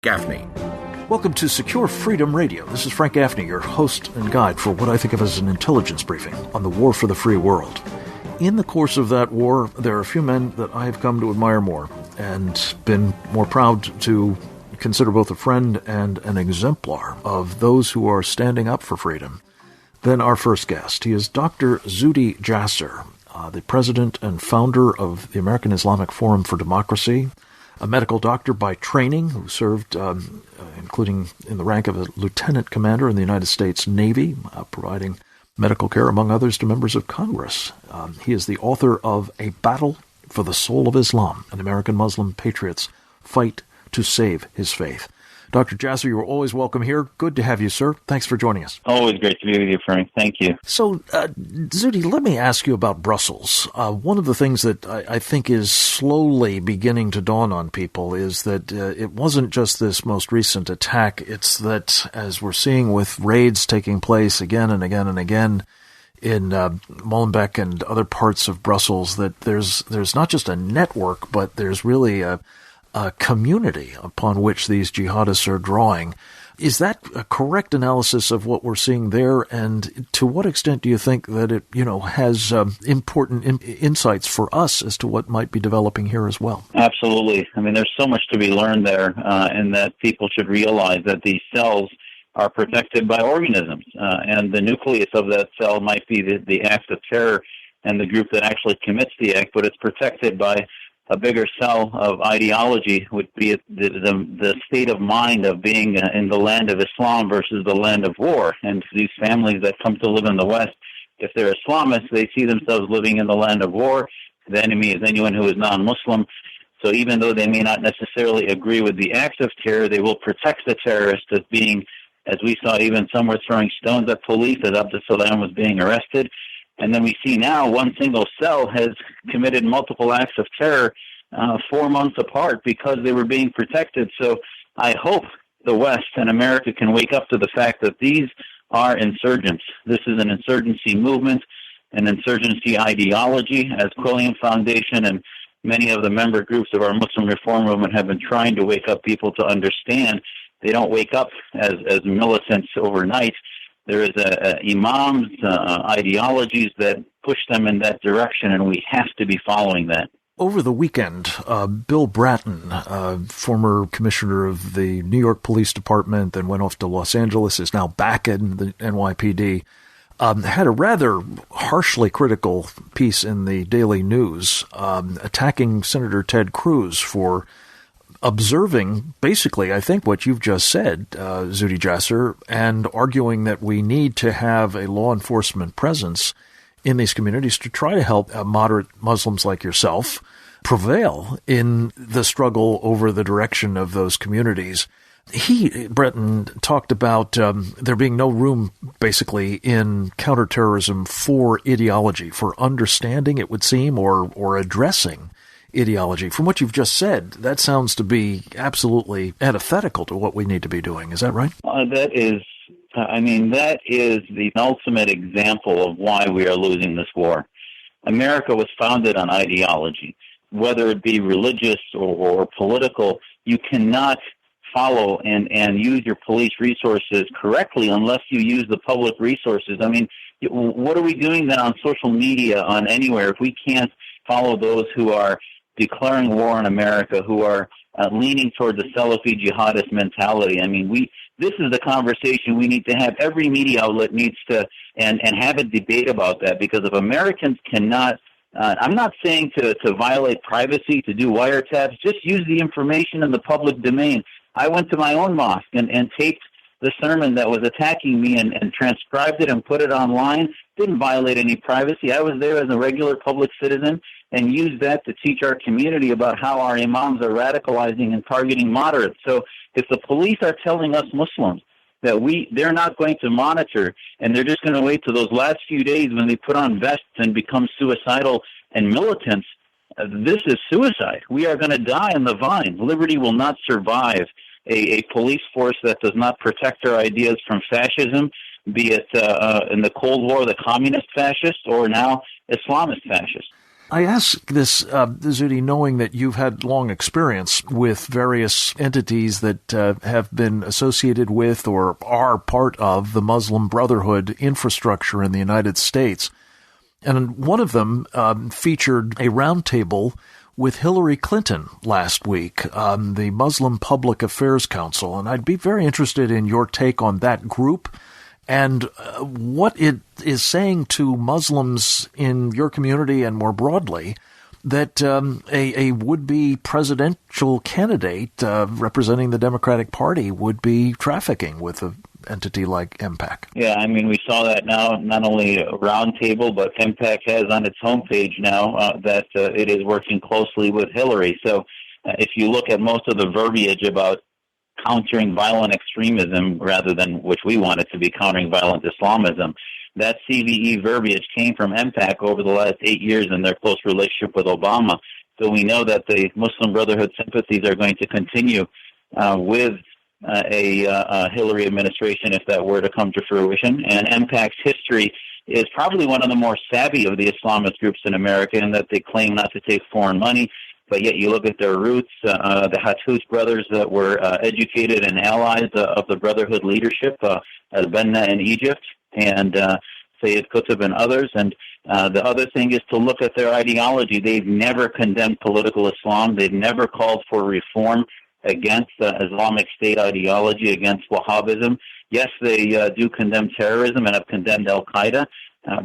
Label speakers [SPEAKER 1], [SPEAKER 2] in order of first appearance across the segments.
[SPEAKER 1] Gaffney. Welcome to Secure Freedom Radio. This is Frank Gaffney, your host and guide for what I think of as an intelligence briefing on the war for the free world. In the course of that war, there are a few men that I have come to admire more and been more proud to consider both a friend and an exemplar of those who are standing up for freedom than our first guest. He is Dr. Zuhdi Jasser, the president and founder of the American Islamic Forum for Democracy, a medical doctor by training who served, including in the rank of a lieutenant commander in the United States Navy, providing medical care, among others, to members of Congress. He is the author of A Battle for the Soul of Islam, an American Muslim patriot's fight to save his faith. Dr. Jasser, you're always welcome here. Good to have you, sir. Thanks for joining us.
[SPEAKER 2] Always great to be with you, Frank. Thank you.
[SPEAKER 1] So, Zuhdi, let me ask you about Brussels. One of the things that I think is slowly beginning to dawn on people is that it wasn't just this most recent attack. It's that, as we're seeing with raids taking place again and again and again in Molenbeek and other parts of Brussels, that there's not just a network, but there's really a community upon which these jihadists are drawing. Is that a correct analysis of what we're seeing there? And to what extent do you think that it, has important insights for us as to what might be developing here as well?
[SPEAKER 2] Absolutely. I mean, there's so much to be learned there, and that people should realize that these cells are protected by organisms, and the nucleus of that cell might be the act of terror and the group that actually commits the act, but it's protected by a bigger cell of ideology, would be the state of mind of being in the land of Islam versus the land of war. And these families that come to live in the West, if they're Islamists, they see themselves living in the land of war. The enemy is anyone who is non-Muslim. So even though they may not necessarily agree with the acts of terror, they will protect the terrorists as being, as we saw, even some were throwing stones at police as Abdus Salam was being arrested. And then we see now one single cell has committed multiple acts of terror 4 months apart because they were being protected. So I hope the West and America can wake up to the fact that these are insurgents. This is an insurgency movement, an insurgency ideology, as Quilliam Foundation and many of the member groups of our Muslim Reform Movement have been trying to wake up people to understand. They don't wake up as militants overnight. There is imams, ideologies that push them in that direction, and we have to be following that.
[SPEAKER 1] Over the weekend, Bill Bratton, former commissioner of the New York Police Department, then went off to Los Angeles, is now back in the NYPD, had a rather harshly critical piece in the Daily News attacking Senator Ted Cruz for observing, basically, I think what you've just said, Zuhdi Jasser, and arguing that we need to have a law enforcement presence in these communities to try to help moderate Muslims like yourself prevail in the struggle over the direction of those communities. Bretton, talked about there being no room, basically, in counterterrorism for ideology, for understanding, it would seem, or addressing ideology. From what you've just said, that sounds to be absolutely antithetical to what we need to be doing. Is that right?
[SPEAKER 2] That is the ultimate example of why we are losing this war. America was founded on ideology. Whether it be religious or political, you cannot follow and use your police resources correctly unless you use the public resources. I mean, what are we doing then on social media, on anywhere, if we can't follow those who are declaring war on America, who are leaning toward the Salafi jihadist mentality? I mean, this is the conversation we need to have. Every media outlet needs to and have a debate about that, because if Americans cannot, I'm not saying to violate privacy, to do wiretaps, just use the information in the public domain. I went to my own mosque and taped the sermon that was attacking me and transcribed it and put it online. Didn't violate any privacy. I was there as a regular public citizen and used that to teach our community about how our imams are radicalizing and targeting moderates. So if the police are telling us Muslims that they're not going to monitor and they're just going to wait to those last few days when they put on vests and become suicidal and militants, this is suicide. We are going to die on the vine. Liberty will not survive a police force that does not protect our ideas from fascism, be it in the Cold War, the communist fascists, or now Islamist fascists.
[SPEAKER 1] I ask this, Zudi, knowing that you've had long experience with various entities that have been associated with or are part of the Muslim Brotherhood infrastructure in the United States. And one of them featured a roundtable with Hillary Clinton last week, the Muslim Public Affairs Council. And I'd be very interested in your take on that group and what it is saying to Muslims in your community and more broadly that a would-be presidential candidate representing the Democratic Party would be trafficking with an entity like MPAC.
[SPEAKER 2] Yeah, I mean, we saw that now, not only a roundtable, but MPAC has on its homepage now that it is working closely with Hillary. So if you look at most of the verbiage about countering violent extremism rather than, which we want it to be, countering violent Islamism, that CVE verbiage came from MPAC over the last 8 years in their close relationship with Obama. So we know that the Muslim Brotherhood sympathies are going to continue with a Hillary administration if that were to come to fruition. And MPAC's history is probably one of the more savvy of the Islamist groups in America in that they claim not to take foreign money, but yet you look at their roots, the Hathout brothers that were educated and allies of the Brotherhood leadership, as Benna in Egypt, and Sayyid Qutb and others. And the other thing is to look at their ideology. They've never condemned political Islam. They've never called for reform against Islamic State ideology, against Wahhabism. Yes, they do condemn terrorism and have condemned Al-Qaeda,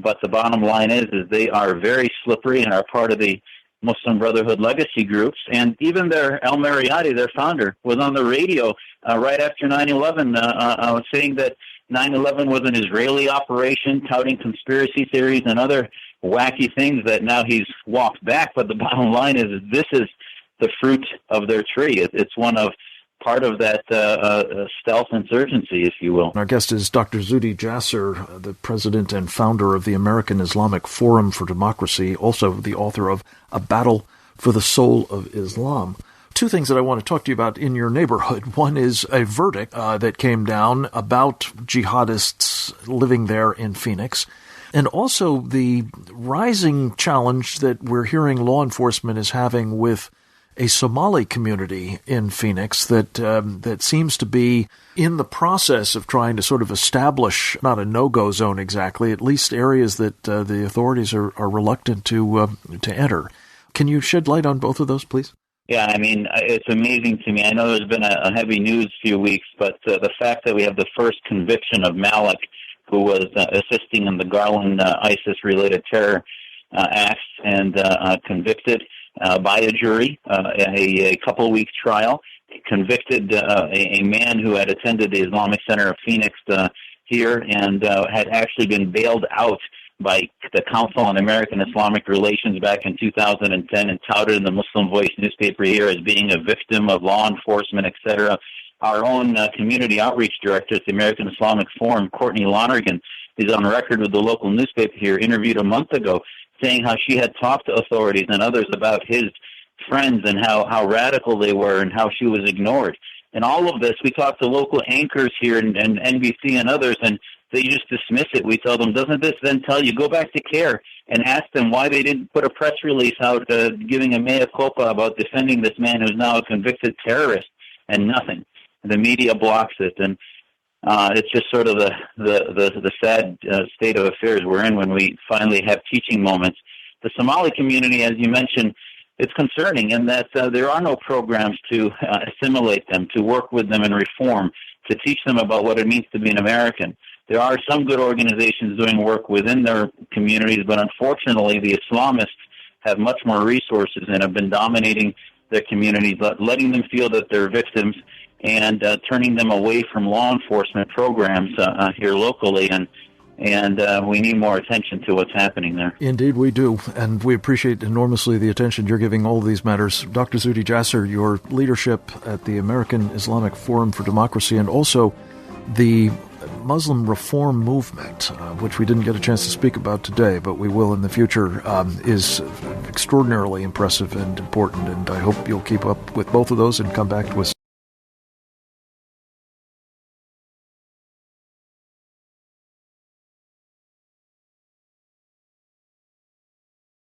[SPEAKER 2] but the bottom line is they are very slippery and are part of the Muslim Brotherhood legacy groups. And even their Al-Mariyati, their founder, was on the radio right after 9/11 saying that 9/11 was an Israeli operation, touting conspiracy theories and other wacky things that now he's walked back. But the bottom line is this is the fruit of their tree. It's one of part of that stealth insurgency, if you will.
[SPEAKER 1] Our guest is Dr. Zudi Jasser, the president and founder of the American Islamic Forum for Democracy, also the author of A Battle for the Soul of Islam. Two things that I want to talk to you about in your neighborhood. One is a verdict that came down about jihadists living there in Phoenix, and also the rising challenge that we're hearing law enforcement is having with a Somali community in Phoenix that seems to be in the process of trying to sort of establish, not a no-go zone exactly, at least areas that the authorities are reluctant to enter. Can you shed light on both of those, please?
[SPEAKER 2] Yeah, I mean, it's amazing to me. I know there's been a heavy news few weeks, but the fact that we have the first conviction of Malik, who was assisting in the Garland ISIS-related terror acts and convicted by a jury, a couple-week trial, convicted a man who had attended the Islamic Center of Phoenix here and had actually been bailed out by the Council on American Islamic Relations back in 2010 and touted in the Muslim Voice newspaper here as being a victim of law enforcement, etc. Our own community outreach director at the American Islamic Forum, Courtney Lonergan, is on record with the local newspaper here, interviewed a month ago, saying how she had talked to authorities and others about his friends and how radical they were and how she was ignored. And all of this, we talked to local anchors here and NBC and others, and they just dismiss it. We tell them, doesn't this then tell you, go back to CARE and ask them why they didn't put a press release out giving a mea culpa about defending this man who's now a convicted terrorist, and nothing. The media blocks it, and it's just sort of the sad state of affairs we're in when we finally have teaching moments. The Somali community, as you mentioned, it's concerning in that there are no programs to assimilate them, to work with them and reform, to teach them about what it means to be an American. There are some good organizations doing work within their communities, but unfortunately the Islamists have much more resources and have been dominating their communities, letting them feel that they're victims and turning them away from law enforcement programs here locally. And we need more attention to what's happening there.
[SPEAKER 1] Indeed, we do. And we appreciate enormously the attention you're giving all of these matters. Dr. Zudi Jasser, your leadership at the American Islamic Forum for Democracy and also the Muslim Reform Movement, which we didn't get a chance to speak about today, but we will in the future, is extraordinarily impressive and important. And I hope you'll keep up with both of those and come back with